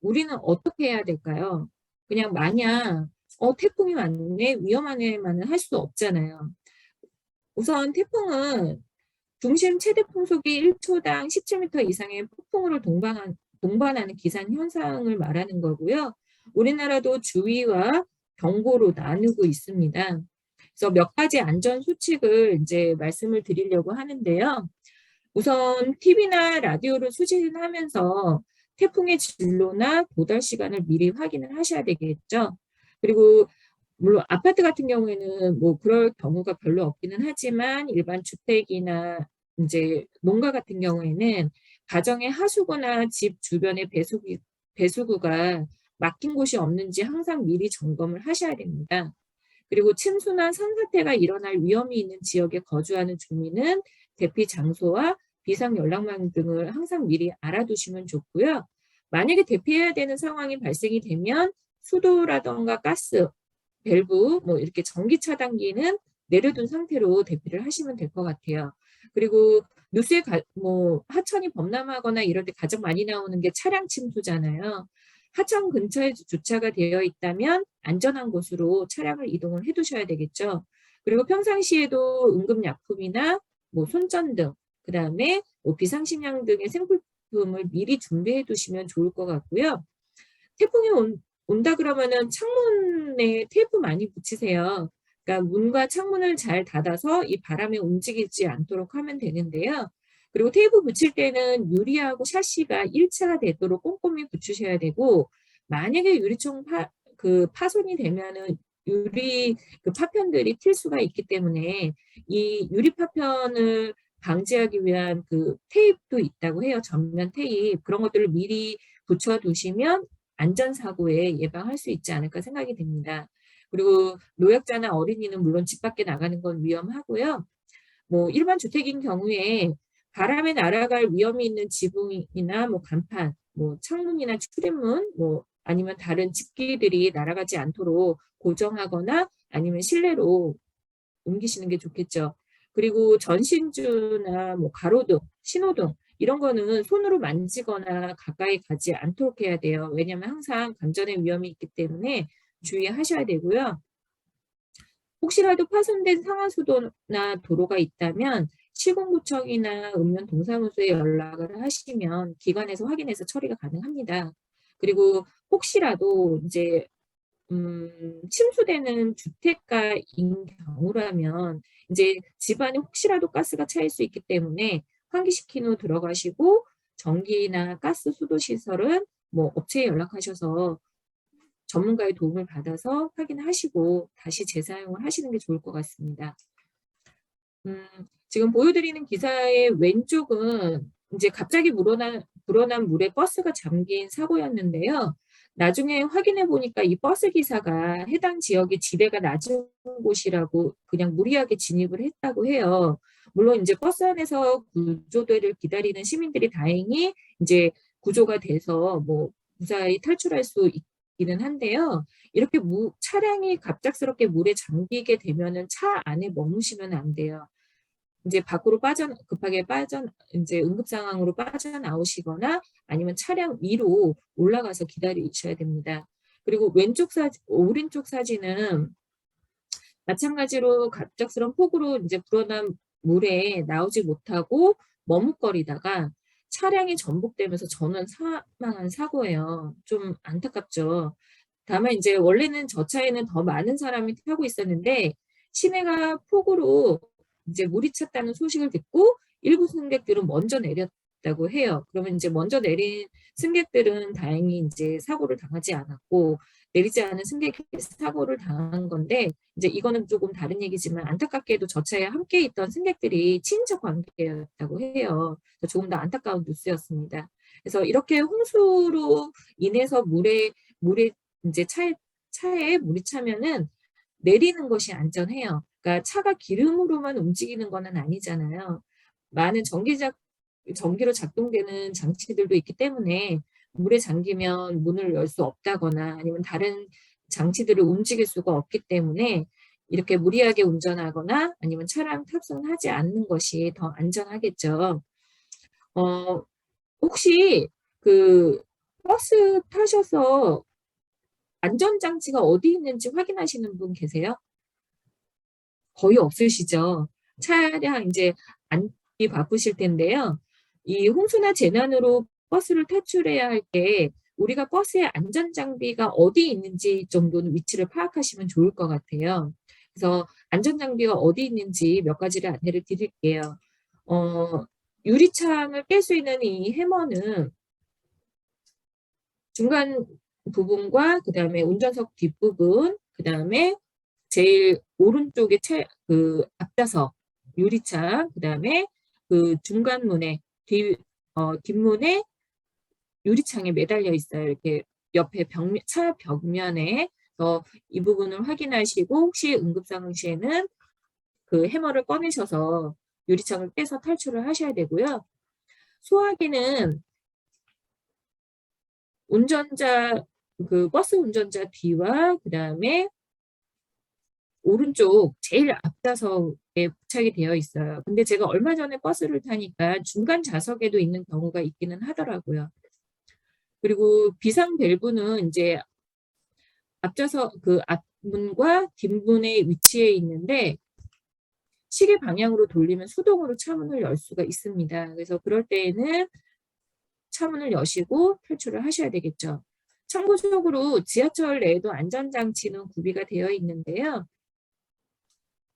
우리는 어떻게 해야 될까요? 그냥 마냥 태풍이 왔네 위험하네만은 할 수 없잖아요. 우선 태풍은 중심 최대 풍속이 1초당 17m 이상의 폭풍우를 동반하는 기상 현상을 말하는 거고요. 우리나라도 주의와 경고로 나누고 있습니다. 그래서 몇 가지 안전 수칙을 이제 말씀을 드리려고 하는데요. 우선 TV나 라디오를 수신하면서 태풍의 진로나 도달 시간을 미리 확인을 하셔야 되겠죠. 그리고 물론 아파트 같은 경우에는 뭐 그럴 경우가 별로 없기는 하지만 일반 주택이나 이제 농가 같은 경우에는 가정의 하수구나 집 주변의 배수구가 막힌 곳이 없는지 항상 미리 점검을 하셔야 됩니다. 그리고 침수나 산사태가 일어날 위험이 있는 지역에 거주하는 주민은 대피 장소와 비상 연락망 등을 항상 미리 알아두시면 좋고요. 만약에 대피해야 되는 상황이 발생이 되면 수도라던가 가스, 밸브, 뭐 이렇게 전기 차단기는 내려둔 상태로 대피를 하시면 될 것 같아요. 그리고 뉴스에 뭐 하천이 범람하거나 이럴 때 가장 많이 나오는 게 차량 침수잖아요. 하천 근처에 주차가 되어 있다면 안전한 곳으로 차량을 이동을 해 두셔야 되겠죠. 그리고 평상시에도 응급약품이나 뭐 손전등, 그다음에 뭐 비상식량 등의 생필품을 미리 준비해 두시면 좋을 것 같고요. 태풍이 온다 그러면은 창문에 테이프 많이 붙이세요. 그러니까 문과 창문을 잘 닫아서 이 바람에 움직이지 않도록 하면 되는데요. 그리고 테이프 붙일 때는 유리하고 샤시가 일체가 되도록 꼼꼼히 붙이셔야 되고, 만약에 유리총 파손이 되면은 유리 파편들이 튈 수가 있기 때문에 이 유리 파편을 방지하기 위한 그 테이프도 있다고 해요. 전면 테이프. 그런 것들을 미리 붙여두시면 안전사고에 예방할 수 있지 않을까 생각이 됩니다. 그리고 노약자나 어린이는 물론 집 밖에 나가는 건 위험하고요. 뭐 일반 주택인 경우에 바람에 날아갈 위험이 있는 지붕이나 뭐 간판, 뭐 창문이나 출입문, 뭐 아니면 다른 집기들이 날아가지 않도록 고정하거나 아니면 실내로 옮기시는 게 좋겠죠. 그리고 전신주나 뭐 가로등, 신호등 이런 거는 손으로 만지거나 가까이 가지 않도록 해야 돼요. 왜냐하면 항상 감전의 위험이 있기 때문에 주의하셔야 되고요. 혹시라도 파손된 상하수도나 도로가 있다면 시공구청이나 읍면 동사무소에 연락을 하시면 기관에서 확인해서 처리가 가능합니다. 그리고 혹시라도 이제 침수되는 주택가인 경우라면 이제 집안에 혹시라도 가스가 차일 수 있기 때문에 환기시킨 후 들어가시고 전기나 가스 수도 시설은 뭐 업체에 연락하셔서 전문가의 도움을 받아서 확인하시고 다시 재사용을 하시는 게 좋을 것 같습니다. 지금 보여드리는 기사의 왼쪽은 이제 갑자기 불어난 물에 버스가 잠긴 사고였는데요. 나중에 확인해 보니까 이 버스 기사가 해당 지역의 지대가 낮은 곳이라고 그냥 무리하게 진입을 했다고 해요. 물론 이제 버스 안에서 구조대를 기다리는 시민들이 다행히 이제 구조가 돼서 뭐 무사히 탈출할 수 있기는 한데요. 이렇게 차량이 갑작스럽게 물에 잠기게 되면은 차 안에 머무시면 안 돼요. 이제 밖으로 급하게 이제 응급 상황으로 빠져나오시거나 아니면 차량 위로 올라가서 기다리셔야 됩니다. 그리고 오른쪽 사진은 마찬가지로 갑작스러운 폭우로 이제 불어난 물에 나오지 못하고 머뭇거리다가 차량이 전복되면서 전원 사망한 사고예요. 좀 안타깝죠. 다만 이제 원래는 저 차에는 더 많은 사람이 타고 있었는데 시내가 폭우로 이제 물이 찼다는 소식을 듣고 일부 승객들은 먼저 내렸다고 해요. 그러면 이제 먼저 내린 승객들은 다행히 이제 사고를 당하지 않았고 내리지 않은 승객이 사고를 당한 건데 이제 이거는 조금 다른 얘기지만 안타깝게도 저 차에 함께 있던 승객들이 친인척 관계였다고 해요. 조금 더 안타까운 뉴스였습니다. 그래서 이렇게 홍수로 인해서 물에 이제 차에 물이 차면은 내리는 것이 안전해요. 그러니까 차가 기름으로만 움직이는 거는 아니잖아요. 많은 전기로 작동되는 장치들도 있기 때문에 물에 잠기면 문을 열 수 없다거나 아니면 다른 장치들을 움직일 수가 없기 때문에 이렇게 무리하게 운전하거나 아니면 차량 탑승하지 않는 것이 더 안전하겠죠. 어, 혹시 그 버스 타셔서 안전장치가 어디 있는지 확인하시는 분 계세요? 거의 없으시죠. 차량 이제 앉기 바쁘실 텐데요. 이 홍수나 재난으로 버스를 탈출해야 할 때 우리가 버스의 안전장비가 어디 있는지 정도는 위치를 파악하시면 좋을 것 같아요. 그래서 안전장비가 어디 있는지 몇 가지를 안내를 드릴게요. 어, 유리창을 깰 수 있는 이 해머는 중간 부분과 그다음에 운전석 뒷부분, 그다음에 제일 오른쪽에 그 앞좌석 유리창, 그다음에 그 중간 문에 뒷문에 유리창에 매달려 있어요. 이렇게 옆에 차 벽면에. 이 부분을 확인하시고 혹시 응급상황 시에는 그 해머를 꺼내셔서 유리창을 깨서 탈출을 하셔야 되고요. 소화기는 그 버스 운전자 뒤와 그다음에 오른쪽 제일 앞좌석에 부착이 되어 있어요. 근데 제가 얼마 전에 버스를 타니까 중간 좌석에도 있는 경우가 있기는 하더라고요. 그리고 비상 밸브는 이제 앞좌석 그 앞문과 뒷문의 위치에 있는데 시계 방향으로 돌리면 수동으로 차문을 열 수가 있습니다. 그래서 그럴 때에는 차문을 여시고 탈출을 하셔야 되겠죠. 참고적으로 지하철 내에도 안전장치는 구비가 되어 있는데요.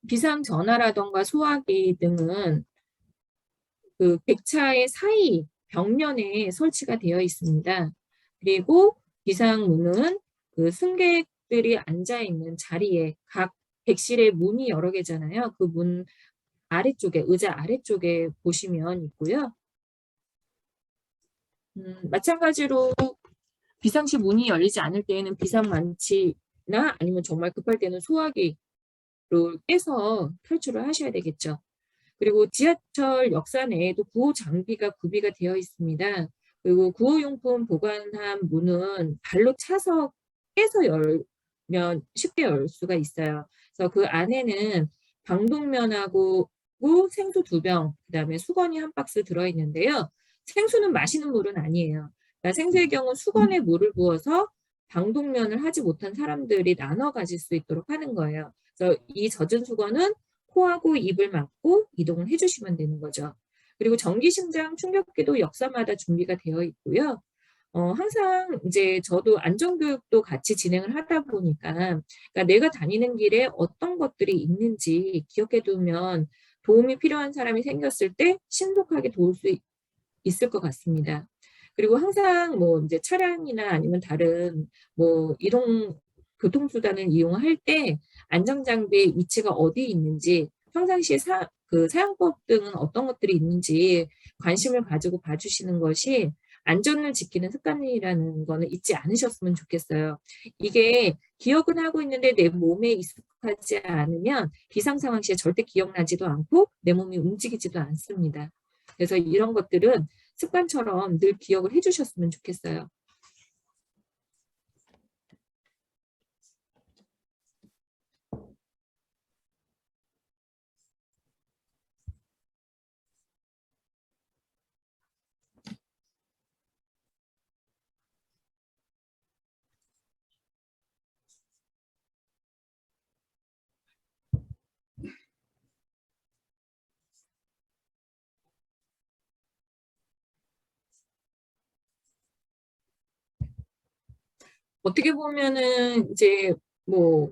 비상 전화라던가 소화기 등은 그 객차의 사이 벽면에 설치가 되어 있습니다. 그리고 비상문은 그 승객들이 앉아 있는 자리에 각 객실의 문이 여러 개잖아요. 그 문 아래쪽에 의자 아래쪽에 보시면 있고요. 마찬가지로 비상시 문이 열리지 않을 때에는 비상망치나 아니면 정말 급할 때는 소화기로 깨서 탈출을 하셔야 되겠죠. 그리고 지하철 역사 내에도 구호 장비가 구비가 되어 있습니다. 그리고 구호용품 보관함 문은 발로 차서 깨서 열면 쉽게 열 수가 있어요. 그래서 그 안에는 방독면하고 생수 2병, 그다음에 수건이 1박스 들어있는데요. 생수는 마시는 물은 아니에요. 그러니까 생수의 경우 수건에 물을 부어서 방독면을 하지 못한 사람들이 나눠 가질 수 있도록 하는 거예요. 그래서 이 젖은 수건은 코하고 입을 막고 이동을 해주시면 되는 거죠. 그리고 전기심장 충격기도 역사마다 준비가 되어 있고요. 항상 이제 저도 안전교육도 같이 진행을 하다 보니까 그러니까 내가 다니는 길에 어떤 것들이 있는지 기억해 두면 도움이 필요한 사람이 생겼을 때 신속하게 도울 수 있을 것 같습니다. 그리고 항상 뭐 이제 차량이나 아니면 다른 뭐 이동 교통수단을 이용할 때 안전장비의 위치가 어디 있는지 평상시 그 사용법 등은 어떤 것들이 있는지 관심을 가지고 봐주시는 것이 안전을 지키는 습관이라는 거는 잊지 않으셨으면 좋겠어요. 이게 기억은 하고 있는데 내 몸에 익숙하지 않으면 비상 상황 시에 절대 기억나지도 않고 내 몸이 움직이지도 않습니다. 그래서 이런 것들은 습관처럼 늘 기억을 해주셨으면 좋겠어요. 어떻게 보면은 이제 뭐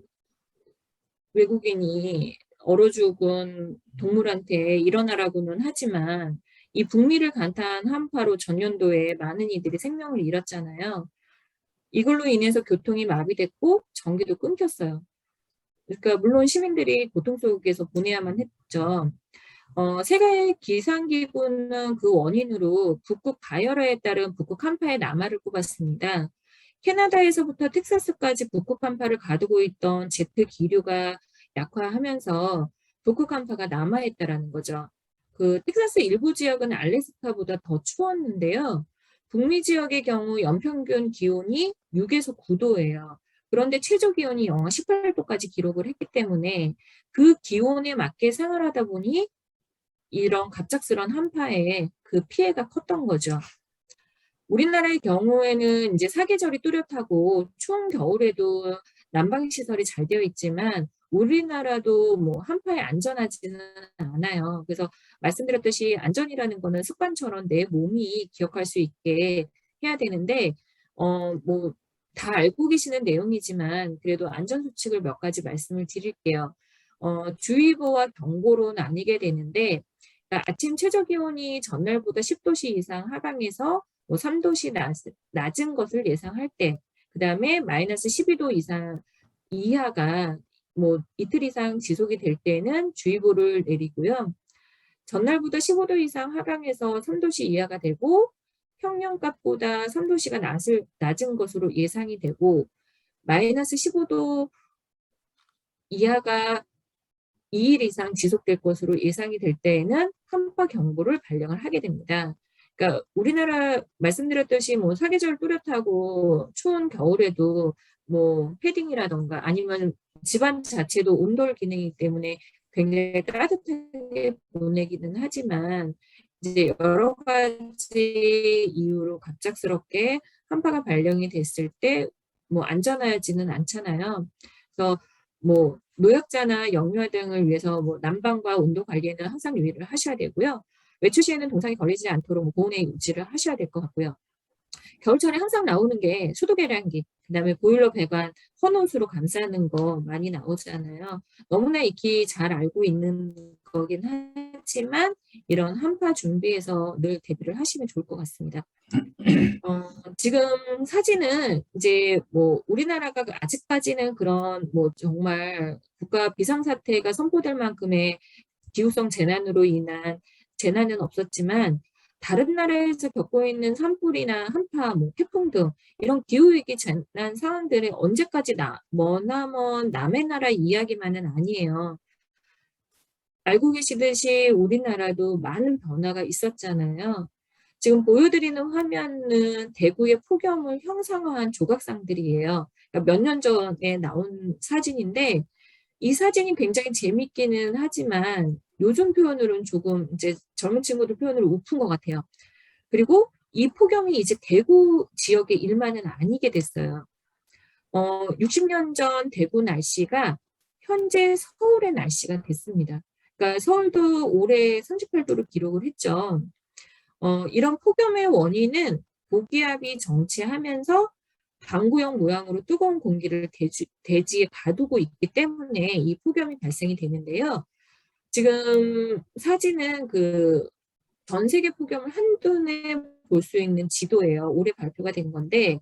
외국인이 얼어 죽은 동물한테 일어나라고는 하지만 이 북미를 간탄 한파로 전년도에 많은 이들이 생명을 잃었잖아요. 이걸로 인해서 교통이 마비됐고 전기도 끊겼어요. 그러니까 물론 시민들이 고통 속에서 보내야만 했죠. 세계 기상기구는 그 원인으로 북극 가열화에 따른 북극 한파의 남하를 꼽았습니다. 캐나다에서부터 텍사스까지 북극 한파를 가두고 있던 제트 기류가 약화하면서 북극 한파가 남하했다라는 거죠. 그 텍사스 일부 지역은 알래스카보다 더 추웠는데요. 북미 지역의 경우 연평균 기온이 6에서 9도예요. 그런데 최저 기온이 영하 18도까지 기록을 했기 때문에 그 기온에 맞게 생활하다 보니 이런 갑작스런 한파에 그 피해가 컸던 거죠. 우리나라의 경우에는 이제 사계절이 뚜렷하고 추운 겨울에도 난방 시설이 잘 되어 있지만 우리나라도 뭐 한파에 안전하지는 않아요. 그래서 말씀드렸듯이 안전이라는 거는 습관처럼 내 몸이 기억할 수 있게 해야 되는데 뭐 다 알고 계시는 내용이지만 그래도 안전 수칙을 몇 가지 말씀을 드릴게요. 주의보와 경보로 나뉘게 되는데 그러니까 아침 최저 기온이 전날보다 10도씨 이상 하강해서 뭐 3도씨 낮은 것을 예상할 때, 그 다음에 마이너스 12도 이상 이하가 뭐 이틀 이상 지속이 될 때는 주의보를 내리고요. 전날보다 15도 이상 하강해서 3도씨 이하가 되고 평년값보다 3도씨가 낮은 것으로 예상이 되고 마이너스 15도 이하가 2일 이상 지속될 것으로 예상이 될 때에는 한파 경보를 발령을 하게 됩니다. 그러니까 우리나라 말씀드렸듯이 뭐 사계절 뚜렷하고 추운 겨울에도 뭐 패딩이라던가 아니면 집안 자체도 온돌 기능이기 때문에 굉장히 따뜻하게 보내기는 하지만 이제 여러 가지 이유로 갑작스럽게 한파가 발령이 됐을 때 뭐 안전하지는 않잖아요. 그래서 뭐 노약자나 영유아 등을 위해서 뭐 난방과 온도 관리에는 항상 유의를 하셔야 되고요. 외출 시에는 동상이 걸리지 않도록 뭐 보온에 유지를 하셔야 될 것 같고요. 겨울철에 항상 나오는 게 수도 계량기, 그다음에 보일러 배관, 헌옷으로 감싸는 거 많이 나오잖아요. 너무나 익히 잘 알고 있는 거긴 하지만 이런 한파 준비에서 늘 대비를 하시면 좋을 것 같습니다. 지금 사진은 이제 뭐 우리나라가 아직까지는 그런 뭐 정말 국가 비상사태가 선포될 만큼의 기후성 재난으로 인한 재난은 없었지만 다른 나라에서 겪고 있는 산불이나 한파, 뭐 태풍 등 이런 기후위기 재난 상황들이 언제까지 머나먼 남의 나라 이야기만은 아니에요. 알고 계시듯이 우리나라도 많은 변화가 있었잖아요. 지금 보여드리는 화면은 대구의 폭염을 형상화한 조각상들이에요. 그러니까 몇 년 전에 나온 사진인데 이 사진이 굉장히 재밌기는 하지만 요즘 표현으로는 조금 이제 젊은 친구들 표현으로 우픈 것 같아요. 그리고 이 폭염이 이제 대구 지역의 일만은 아니게 됐어요. 60년 전 대구 날씨가 현재 서울의 날씨가 됐습니다. 그러니까 서울도 올해 38도를 기록을 했죠. 이런 폭염의 원인은 고기압이 정체하면서 방구형 모양으로 뜨거운 공기를 대지에 가두고 있기 때문에 이 폭염이 발생이 되는데요. 지금 사진은 그 전 세계 폭염을 한눈에 볼 수 있는 지도예요. 올해 발표가 된 건데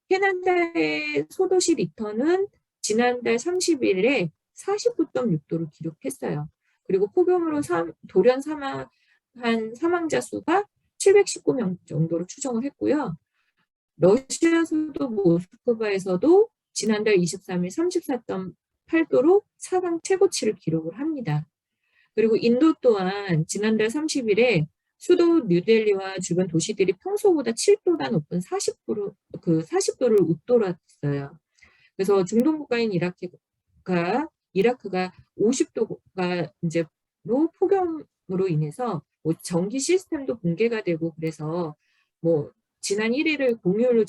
캐나다의 소도시 리턴은 지난달 30일에 49.6도를 기록했어요. 그리고 폭염으로 돌연 사망한 사망자 수가 719명 정도로 추정을 했고요. 러시아 수도 모스크바에서도 지난달 23일 34.8도로 사상 최고치를 기록을 합니다. 그리고 인도 또한 지난달 30일에 수도 뉴델리와 주변 도시들이 평소보다 7도나 높은 40도를 웃돌았어요. 그래서 중동 국가인 이라크가 50도가 이제로 폭염으로 인해서 뭐 전기 시스템도 붕괴가 되고 그래서 뭐 지난 1일을 공휴일로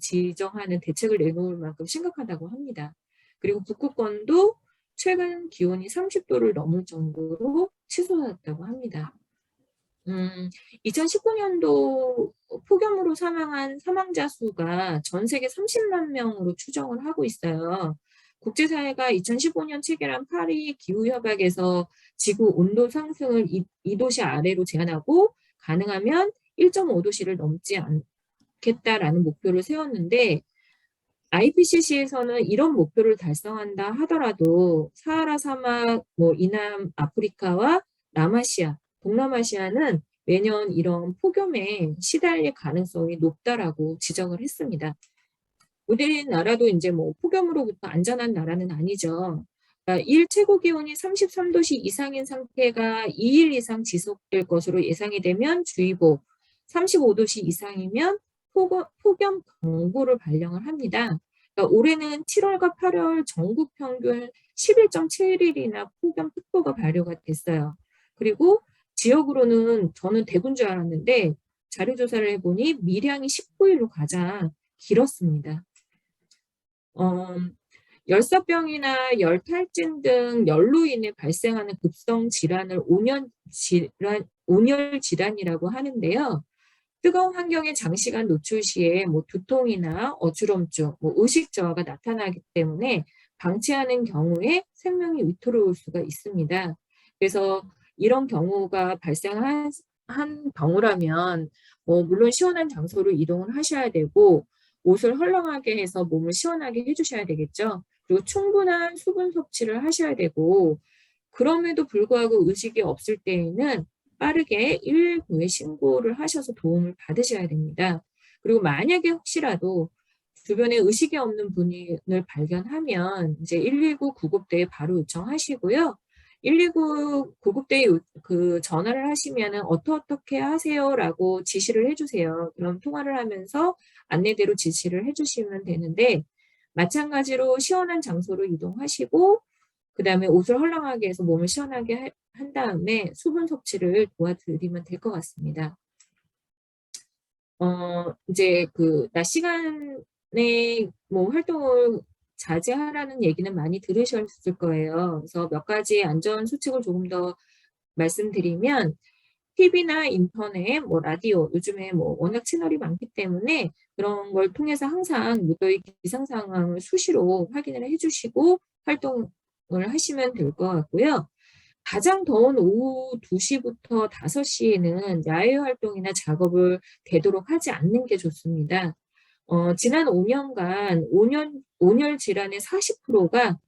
지정하는 대책을 내놓을 만큼 심각하다고 합니다. 그리고 북극권도 최근 기온이 30도를 넘을 정도로 치솟았다고 합니다. 2019년도 폭염으로 사망한 사망자 수가 전 세계 30만 명으로 추정을 하고 있어요. 국제사회가 2015년 체결한 파리 기후협약에서 지구 온도 상승을 2도씨 아래로 제한하고 가능하면 1.5도씨를 넘지 않겠다라는 목표를 세웠는데 IPCC에서는 이런 목표를 달성한다 하더라도 사하라 사막, 뭐 이남 아프리카와 남아시아, 동남아시아는 매년 이런 폭염에 시달릴 가능성이 높다라고 지적을 했습니다. 우리나라도 이제 뭐 폭염으로부터 안전한 나라는 아니죠. 그러니까 일 최고 기온이 33도씨 이상인 상태가 2일 이상 지속될 것으로 예상이 되면 주의보, 35도씨 이상이면 폭염 경보를 발령을 합니다. 그러니까 올해는 7월과 8월 전국 평균 11.7일이나 폭염특보가 발효가 됐어요. 그리고 지역으로는 저는 대구인 줄 알았는데 자료 조사를 해보니 밀양이 19일로 가장 길었습니다. 열사병이나 열탈진 등 열로 인해 발생하는 급성 질환을 온열 질환이라고 하는데요. 뜨거운 환경에 장시간 노출 시에 뭐 두통이나 어지럼증, 뭐 의식 저하가 나타나기 때문에 방치하는 경우에 생명이 위태로울 수가 있습니다. 그래서 이런 경우가 발생한 경우라면 물론 시원한 장소로 이동을 하셔야 되고 옷을 헐렁하게 해서 몸을 시원하게 해주셔야 되겠죠. 그리고 충분한 수분 섭취를 하셔야 되고 그럼에도 불구하고 의식이 없을 때에는 빠르게 119에 신고를 하셔서 도움을 받으셔야 됩니다. 그리고 만약에 혹시라도 주변에 의식이 없는 분을 발견하면 이제 119 구급대에 바로 요청하시고요. 119 구급대에 그 전화를 하시면은 어떻게 하세요라고 지시를 해주세요. 그럼 통화를 하면서 안내대로 지시를 해주시면 되는데 마찬가지로 시원한 장소로 이동하시고 그 다음에 옷을 헐렁하게 해서 몸을 시원하게 한 다음에 수분 섭취를 도와드리면 될 것 같습니다. 이제 낮 시간에 활동을 자제하라는 얘기는 많이 들으셨을 거예요. 그래서 몇 가지 안전 수칙을 조금 더 말씀드리면 TV나 인터넷, 라디오, 요즘에 워낙 채널이 많기 때문에 그런 걸 통해서 항상 무더위 기상 상황을 수시로 확인을 해주시고 활동을 하시면 될 것 같고요. 가장 더운 오후 2시부터 5시에는 야외 활동이나 작업을 되도록 하지 않는 게 좋습니다. 지난 5년간 온열 질환의 40%가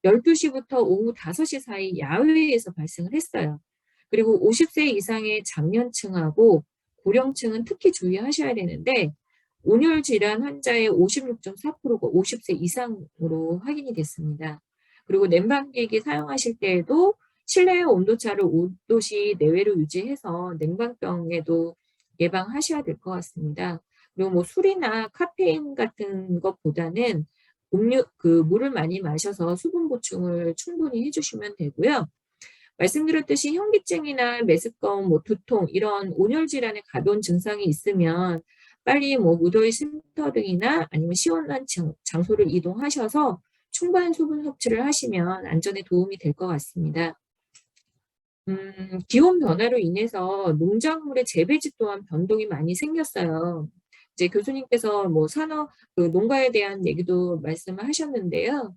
12시부터 오후 5시 사이 야외에서 발생을 했어요. 그리고 50세 이상의 장년층하고 고령층은 특히 주의하셔야 되는데 온열 질환 환자의 56.4%가 50세 이상으로 확인이 됐습니다. 그리고 냉방기기 사용하실 때에도 실내의 온도차를 5도씨 내외로 유지해서 냉방병에도 예방하셔야 될 것 같습니다. 그리고 술이나 카페인 같은 것보다는 물을 많이 마셔서 수분 보충을 충분히 해주시면 되고요. 말씀드렸듯이 현기증이나 메스꺼움, 두통 이런 온열 질환의 가벼운 증상이 있으면 빨리 무더위 쉼터 등이나 아니면 시원한 장소를 이동하셔서 충분한 수분 섭취를 하시면 안전에 도움이 될 것 같습니다. 기온 변화로 인해서 농작물의 재배지 또한 변동이 많이 생겼어요. 이제 교수님께서 농가에 대한 얘기도 말씀을 하셨는데요.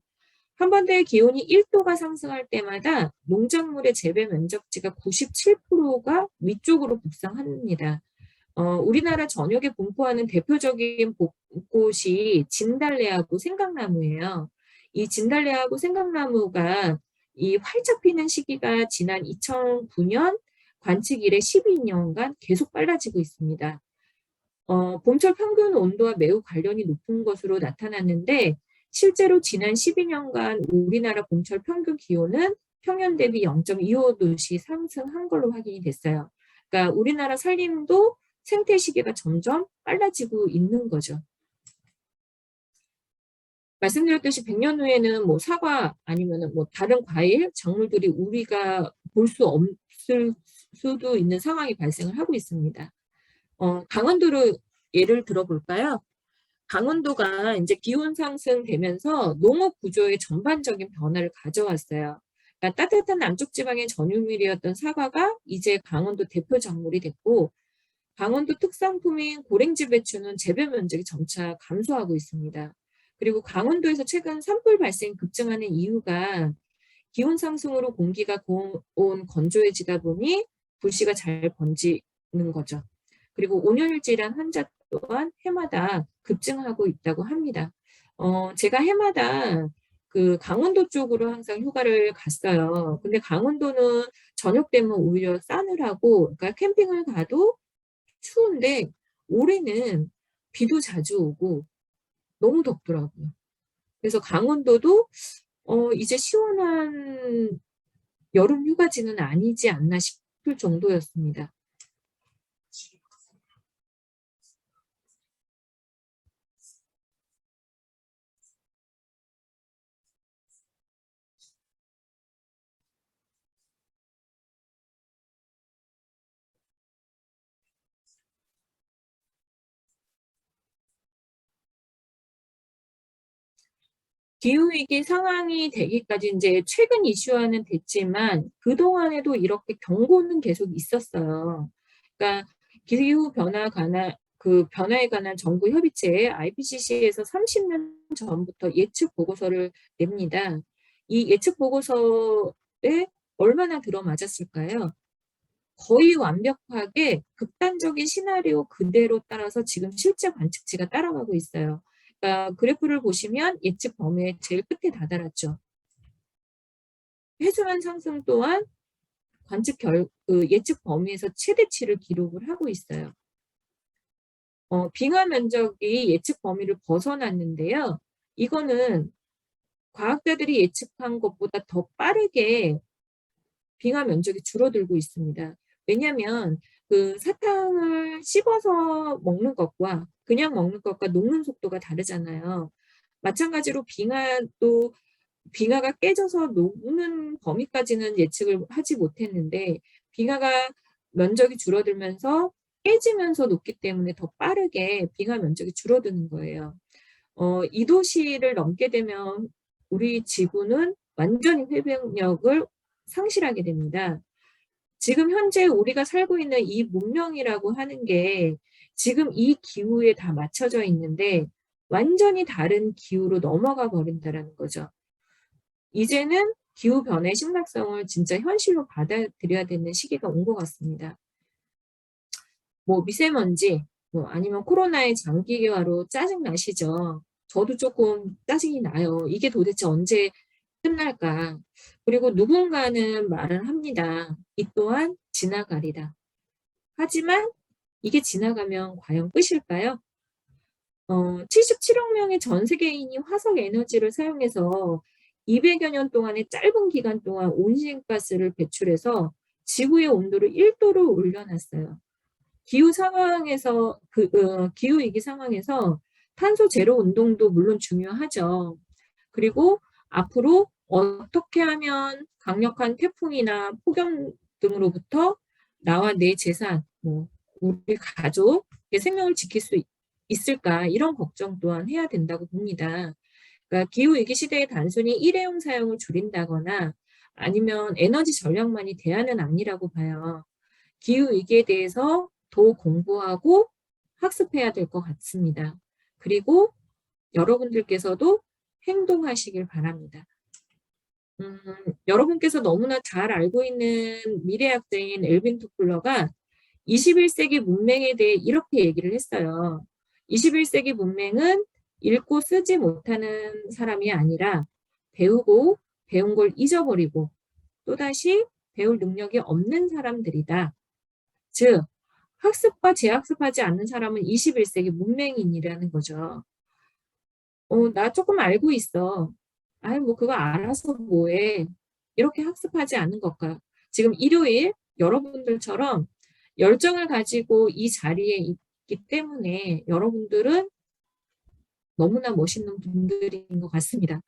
한반도의 기온이 1도가 상승할 때마다 농작물의 재배 면적지가 97%가 위쪽으로 북상합니다. 우리나라 전역에 분포하는 대표적인 벚꽃이 진달래하고 생강나무예요. 이 진달래하고 생강나무가 이 활짝 피는 시기가 지난 2009년 관측 이래 12년간 계속 빨라지고 있습니다. 봄철 평균 온도와 매우 관련이 높은 것으로 나타났는데 실제로 지난 12년간 우리나라 봄철 평균 기온은 평년 대비 0.25도씩 상승한 걸로 확인이 됐어요. 그러니까 우리나라 산림도 생태 시기가 점점 빨라지고 있는 거죠. 말씀드렸듯이 100년 후에는 사과 아니면 다른 과일, 작물들이 우리가 볼 수 없을 수도 있는 상황이 발생을 하고 있습니다. 강원도로 예를 들어볼까요? 강원도가 이제 기온 상승되면서 농업 구조의 전반적인 변화를 가져왔어요. 그러니까 따뜻한 남쪽 지방의 전유물이었던 사과가 이제 강원도 대표 작물이 됐고 강원도 특산품인 고랭지 배추는 재배 면적이 점차 감소하고 있습니다. 그리고 강원도에서 최근 산불 발생 급증하는 이유가 기온 상승으로 공기가 고온 건조해지다 보니 불씨가 잘 번지는 거죠. 그리고 온열 질환 환자 또한 해마다 급증하고 있다고 합니다. 제가 해마다 강원도 쪽으로 항상 휴가를 갔어요. 근데 강원도는 저녁 되면 오히려 싸늘하고, 그러니까 캠핑을 가도 추운데 올해는 비도 자주 오고 너무 덥더라고요. 그래서 강원도도 이제 시원한 여름 휴가지는 아니지 않나 싶을 정도였습니다. 기후위기 상황이 되기까지 이제 최근 이슈화는 됐지만 그동안에도 이렇게 경고는 계속 있었어요. 그러니까 기후 변화에 관한 정부 협의체 IPCC에서 30년 전부터 예측 보고서를 냅니다. 이 예측 보고서에 얼마나 들어맞았을까요? 거의 완벽하게 극단적인 시나리오 그대로 따라서 지금 실제 관측치가 따라가고 있어요. 그러니까 그래프를 보시면 예측 범위의 제일 끝에 다다랐죠. 해수면 상승 또한 예측 범위에서 최대치를 기록을 하고 있어요. 빙하 면적이 예측 범위를 벗어났는데요. 이거는 과학자들이 예측한 것보다 더 빠르게 빙하 면적이 줄어들고 있습니다. 왜냐하면 그 사탕을 씹어서 먹는 것과 그냥 먹는 것과 녹는 속도가 다르잖아요. 마찬가지로 빙하가 깨져서 녹는 범위까지는 예측을 하지 못했는데 빙하가 면적이 줄어들면서 깨지면서 녹기 때문에 더 빠르게 빙하 면적이 줄어드는 거예요. 2도씨를 넘게 되면 우리 지구는 완전히 회복력을 상실하게 됩니다. 지금 현재 우리가 살고 있는 이 문명이라고 하는 게 지금 이 기후에 다 맞춰져 있는데 완전히 다른 기후로 넘어가 버린다는 거죠. 이제는 기후변화의 심각성을 진짜 현실로 받아들여야 되는 시기가 온 것 같습니다. 뭐 미세먼지, 뭐 아니면 코로나의 장기화로 짜증 나시죠? 저도 조금 짜증이 나요. 이게 도대체 언제 끝날까? 그리고 누군가는 말을 합니다. 이 또한 지나가리다. 하지만 이게 지나가면 과연 끝일까요? 77억 명의 전 세계인이 화석 에너지를 사용해서 200여 년 동안의 짧은 기간 동안 온실가스를 배출해서 지구의 온도를 1도로 올려놨어요. 기후 위기 상황에서 탄소 제로 운동도 물론 중요하죠. 그리고 앞으로 어떻게 하면 강력한 태풍이나 폭염 등으로부터 나와 내 재산, 뭐 우리 가족의 생명을 지킬 수 있을까 이런 걱정 또한 해야 된다고 봅니다. 그러니까 기후위기 시대에 단순히 일회용 사용을 줄인다거나 아니면 에너지 전략만이 대안은 아니라고 봐요. 기후위기에 대해서 더 공부하고 학습해야 될 것 같습니다. 그리고 여러분들께서도 행동하시길 바랍니다. 여러분께서 너무나 잘 알고 있는 미래학자인 엘빈 토플러가 21세기 문맹에 대해 이렇게 얘기를 했어요. 21세기 문맹은 읽고 쓰지 못하는 사람이 아니라 배우고 배운 걸 잊어버리고 또다시 배울 능력이 없는 사람들이다. 즉, 학습과 재학습하지 않는 사람은 21세기 문맹인이라는 거죠. 나 조금 알고 있어. 아이, 뭐, 그거 알아서 뭐해. 이렇게 학습하지 않는 것과 지금 일요일 여러분들처럼 열정을 가지고 이 자리에 있기 때문에 여러분들은 너무나 멋있는 분들인 것 같습니다.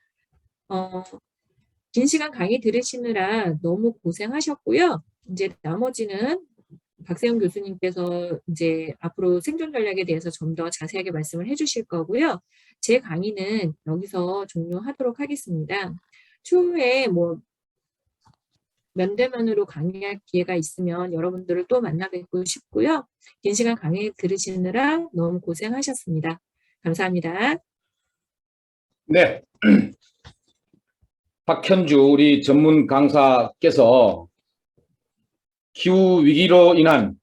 긴 시간 강의 들으시느라 너무 고생하셨고요. 이제 나머지는 박세영 교수님께서 이제 앞으로 생존 전략에 대해서 좀 더 자세하게 말씀을 해주실 거고요. 제 강의는 여기서 종료하도록 하겠습니다. 추후에 뭐 면대면으로 강의할 기회가 있으면 여러분들을 또 만나 뵙고 싶고요. 긴 시간 강의 들으시느라 너무 고생하셨습니다. 감사합니다. 네. 박현주 우리 전문 강사께서 기후 위기로 인한